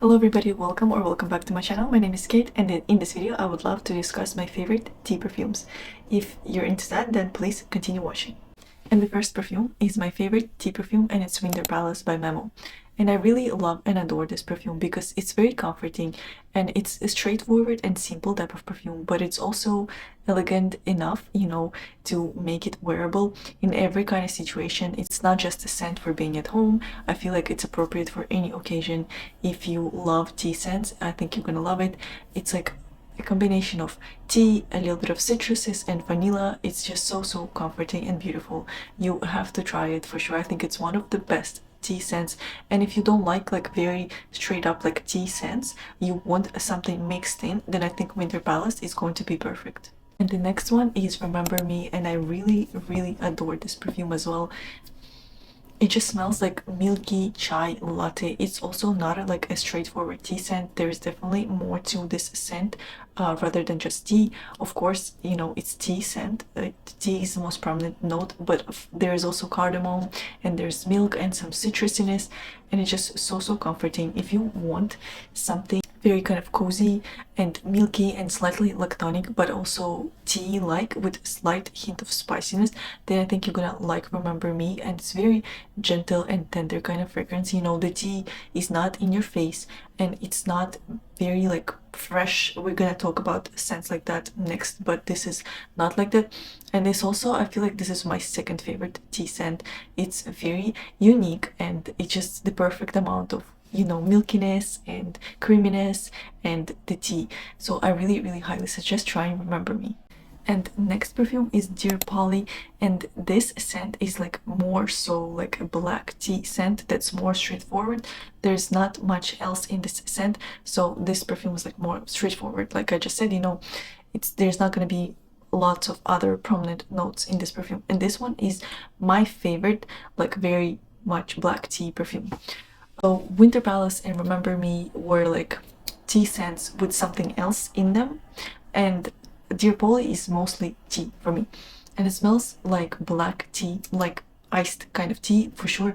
Hello everybody, welcome back to my channel. My name is Kate, and in this video I would love to discuss my favorite tea perfumes. If you're into that, then please continue watching. And the first perfume is my favorite tea perfume, and it's Winter Palace by Memo. And I really love and adore this perfume because it's very comforting and it's a straightforward and simple type of perfume, but it's also elegant enough, to make it wearable in every kind of situation. It's not just a scent for being at home. I feel like it's appropriate for any occasion. If you love tea scents, I think you're gonna love it. It's like a combination of tea, a little bit of citruses, and vanilla. It's just so comforting and beautiful. You have to try it for sure. I think it's one of the best tea scents, and if you don't like very straight up like tea scents, you want something mixed in, then I think Winter Palace is going to be perfect. And the next one is Remember Me, and I really adore this perfume as well. It just smells like milky chai latte. It's also not like a straightforward tea scent. There's definitely more to this scent rather than just tea. Of course, it's tea scent. Tea is the most prominent note, but there is also cardamom and there's milk and some citrusiness, and it's just so comforting. If you want something very kind of cozy and milky and slightly lactonic, but also tea-like with a slight hint of spiciness, then I think you're gonna like Remember Me. And it's very gentle and tender kind of fragrance. The tea is not in your face and it's not very like fresh. We're gonna talk about scents like that next, but this is not like that. And this also, I feel like this is my second favorite tea scent. It's very unique and it's just the perfect amount of milkiness and creaminess and the tea. So I really highly suggest trying Remember Me. And next perfume is Dear Polly, and this scent is like more so like a black tea scent that's more straightforward. There's not much else in this scent, so this perfume is like more straightforward. Like I just said, there's not gonna be lots of other prominent notes in this perfume, and this one is my favorite, like very much black tea perfume. So Winter Palace and Remember Me were like tea scents with something else in them, and Dear Polly is mostly tea for me, and it smells like black tea, like iced kind of tea for sure.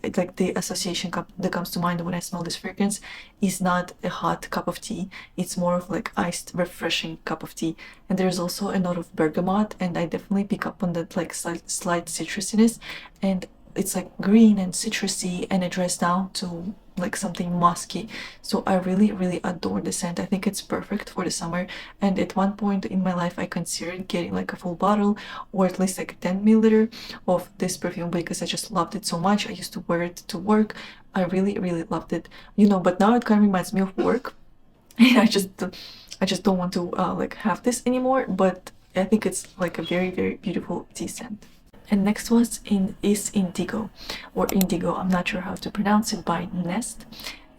It's like the association that comes to mind when I smell this fragrance is not a hot cup of tea. It's more of like iced, refreshing cup of tea. And there's also a note of bergamot, and I definitely pick up on that like slight citrusiness, and it's like green and citrusy, and it dries down to like something musky. So I really adore the scent. I think it's perfect for the summer, and at one point in my life I considered getting like a full bottle or at least like 10 milliliter of this perfume because I just loved it so much. I used to wear it to work. I really loved it, but now it kind of reminds me of work and I just don't want to like have this anymore, but I think it's like a very beautiful tea scent. And next is Indigo, or Indigo, I'm not sure how to pronounce it, by Nest.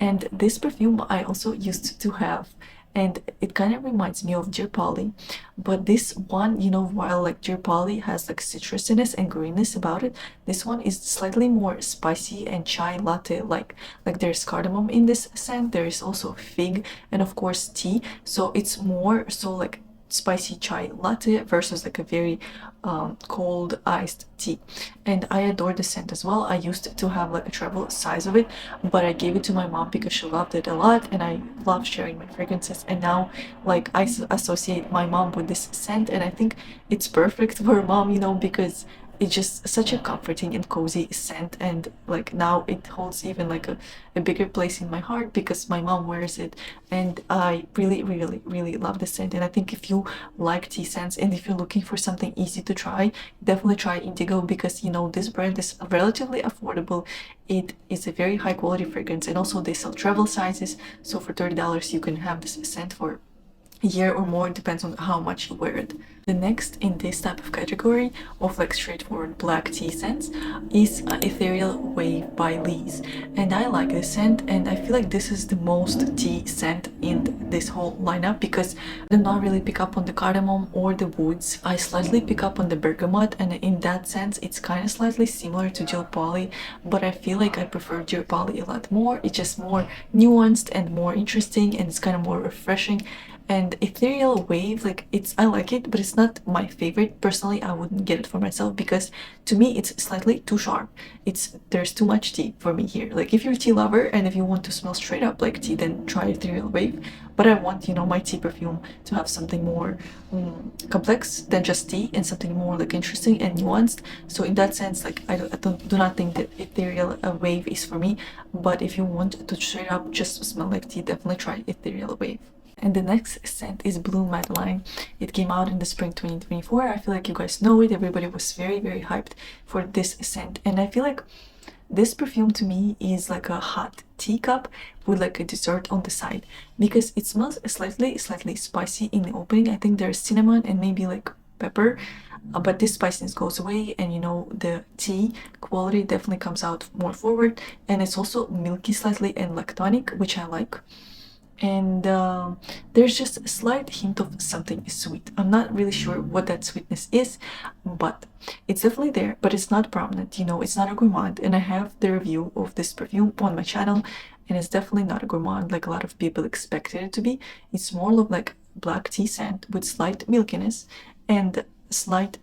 And this perfume I also used to have, and it kind of reminds me of Dear Polly. But this one, while like Dear Polly has like citrusiness and greenness about it, this one is slightly more spicy and chai latte like. Like there's cardamom in this scent, there is also fig, and of course tea. So it's more so like spicy chai latte versus like a very cold iced tea. And I adore the scent as well. I used to have like a travel size of it, but I gave it to my mom because she loved it a lot, and I love sharing my fragrances. And now like I associate my mom with this scent, and I think it's perfect for mom, because it's just such a comforting and cozy scent. And like now it holds even like a bigger place in my heart because my mom wears it, and I really love the scent. And I think if you like tea scents and if you're looking for something easy to try, definitely try Indigo, because this brand is relatively affordable. It is a very high quality fragrance, and also they sell travel sizes, so for $30 you can have this scent for a year or more. It depends on how much you wear it. The next in this type of category of like straightforward black tea scents is Ethereal Wave by Lee's, and I like this scent, and I feel like this is the most tea scent in this whole lineup because I do not really pick up on the cardamom or the woods. I slightly pick up on the bergamot, and in that sense it's kind of slightly similar to Dear Polly, but I feel like I prefer Dear Polly a lot more. It's just more nuanced and more interesting, and it's kind of more refreshing. And Ethereal Wave, like I like it, but it's not my favorite. Personally, I wouldn't get it for myself because to me it's slightly too sharp. There's too much tea for me here. Like if you're a tea lover and if you want to smell straight up like tea, then try Ethereal Wave. But I want, you know, my tea perfume to have something more complex than just tea and something more like interesting and nuanced. So in that sense, like do not think that Ethereal Wave is for me. But if you want to straight up just smell like tea, definitely try Ethereal Wave. And the next scent is Blue Madeleine. It came out in the spring 2024. I feel like you guys know it. Everybody was very, very hyped for this scent. And I feel like this perfume to me is like a hot teacup with like a dessert on the side because it smells slightly spicy in the opening. I think there's cinnamon and maybe like pepper, but this spiciness goes away, and you know, the tea quality definitely comes out more forward, and it's also milky slightly and lactonic, which I like. And there's just a slight hint of something sweet. I'm not really sure what that sweetness is, but it's definitely there, but it's not prominent. You know, it's not a gourmand, and I have the review of this perfume on my channel, and it's definitely not a gourmand like a lot of people expected it to be. It's more of like black tea scent with slight milkiness and slight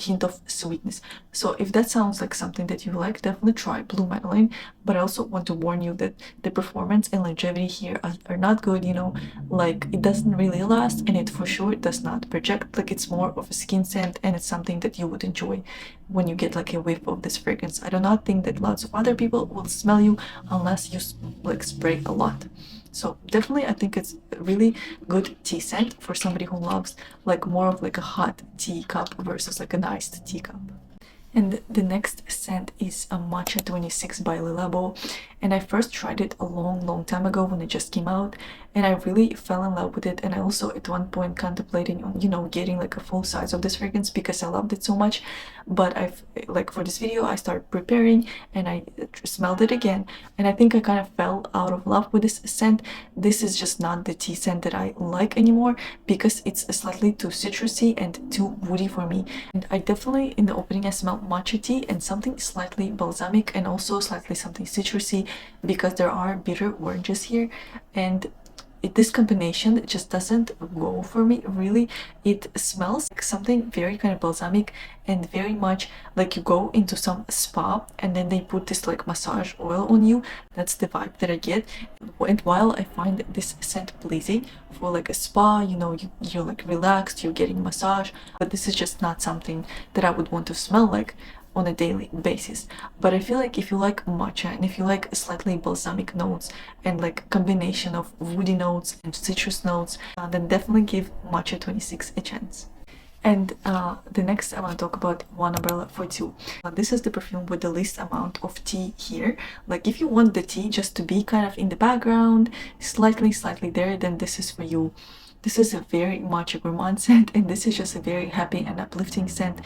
hint of sweetness. So if that sounds like something that you like, definitely try Blue Madeleine. But I also want to warn you that the performance and longevity here are not good, you know, like it doesn't really last, and it for sure does not project. Like it's more of a skin scent, and it's something that you would enjoy when you get like a whiff of this fragrance. I do not think that lots of other people will smell you unless you like spray a lot. So definitely I think it's a really good tea scent for somebody who loves like more of like a hot tea cup versus like an iced teacup. And the next scent is a Matcha 26 by Le Labo, and I first tried it a long time ago when it just came out, and I really fell in love with it. And I also at one point contemplating on, you know, getting like a full size of this fragrance because I loved it so much. But I've like for this video I started preparing and I smelled it again, and I think I kind of fell out of love with this scent. This is just not the tea scent that I like anymore because it's slightly too citrusy and too woody for me. And I definitely in the opening I smelled matcha tea and something slightly balsamic and also slightly something citrusy because there are bitter oranges here, and this combination just doesn't go for me really. It smells like something very kind of balsamic and very much like you go into some spa and then they put this like massage oil on you. That's the vibe that I get. And while I find this scent pleasing for like a spa, you know, you're like relaxed, you're getting massage, but this is just not something that I would want to smell like on a daily basis. But I feel like if you like matcha and if you like slightly balsamic notes and like combination of woody notes and citrus notes, then definitely give Matcha 26 a chance. And the next I want to talk about One Umbrella for Two. This is the perfume with the least amount of tea here. Like if you want the tea just to be kind of in the background, slightly there, then this is for you. This is a very matcha gourmand scent, and this is just a very happy and uplifting scent.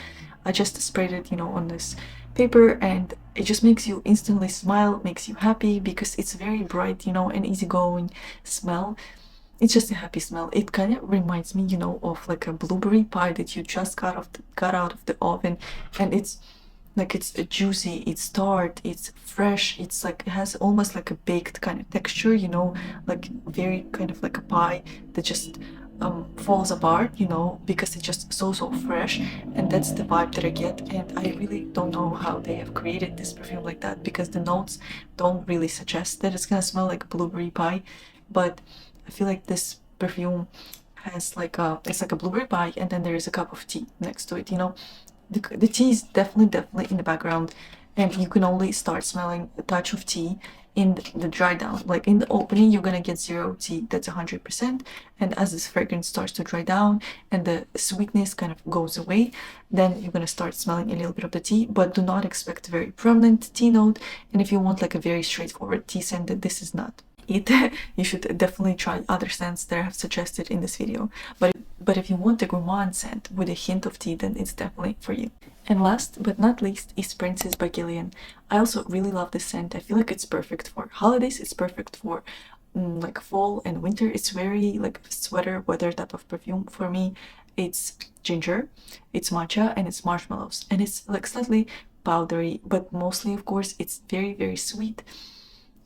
I just sprayed it, you know, on this paper, and it just makes you instantly smile, makes you happy because it's very bright, you know, and easygoing smell. It's just a happy smell. It kind of reminds me, you know, of like a blueberry pie that you just got out of the oven, and it's like it's juicy, it's tart, it's fresh, it's like it has almost like a baked kind of texture, you know, like very kind of like a pie that just falls apart, you know, because it's just so fresh. And that's the vibe that I get, and I really don't know how they have created this perfume like that because the notes don't really suggest that it's gonna smell like blueberry pie. But I feel like this perfume has like it's like a blueberry pie, and then there is a cup of tea next to it, you know. The tea is definitely in the background, and you can only start smelling a touch of tea in the dry down. Like in the opening you're gonna get zero tea, that's 100%, and as this fragrance starts to dry down and the sweetness kind of goes away, then you're gonna start smelling a little bit of the tea, but do not expect a very prominent tea note. And if you want like a very straightforward tea scent, then this is not it. You should definitely try other scents that I have suggested in this video, but if you want a gourmand scent with a hint of tea, then it's definitely for you. And last but not least is Princess by Gillian. I also really love this scent. I feel like it's perfect for holidays, it's perfect for like fall and winter. It's very like sweater weather type of perfume for me. It's ginger, it's matcha, and it's marshmallows, and it's like slightly powdery, but mostly of course it's very sweet.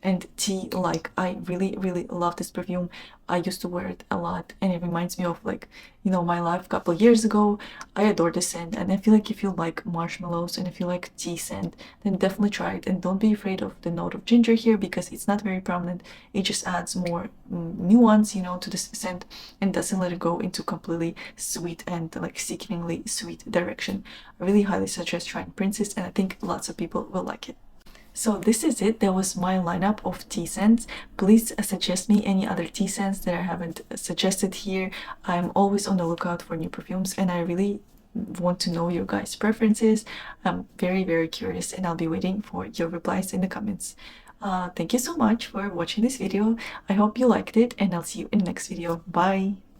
and tea. Like, I really love this perfume. I used to wear it a lot, and it reminds me of, like, you know, my life a couple of years ago. I adore this scent, and I feel like if you like marshmallows and if you like tea scent, then definitely try it. And don't be afraid of the note of ginger here, because it's not very prominent. It just adds more nuance, you know, to this scent, and doesn't let it go into completely sweet and like sickeningly sweet direction. I really highly suggest trying Princess, and I think lots of people will like it. So this is it. That was my lineup of tea scents. Please suggest me any other tea scents that I haven't suggested here. I'm always on the lookout for new perfumes, and I really want to know your guys' preferences. I'm very curious, and I'll be waiting for your replies in the comments. Thank you so much for watching this video. I hope you liked it, and I'll see you in the next video. Bye!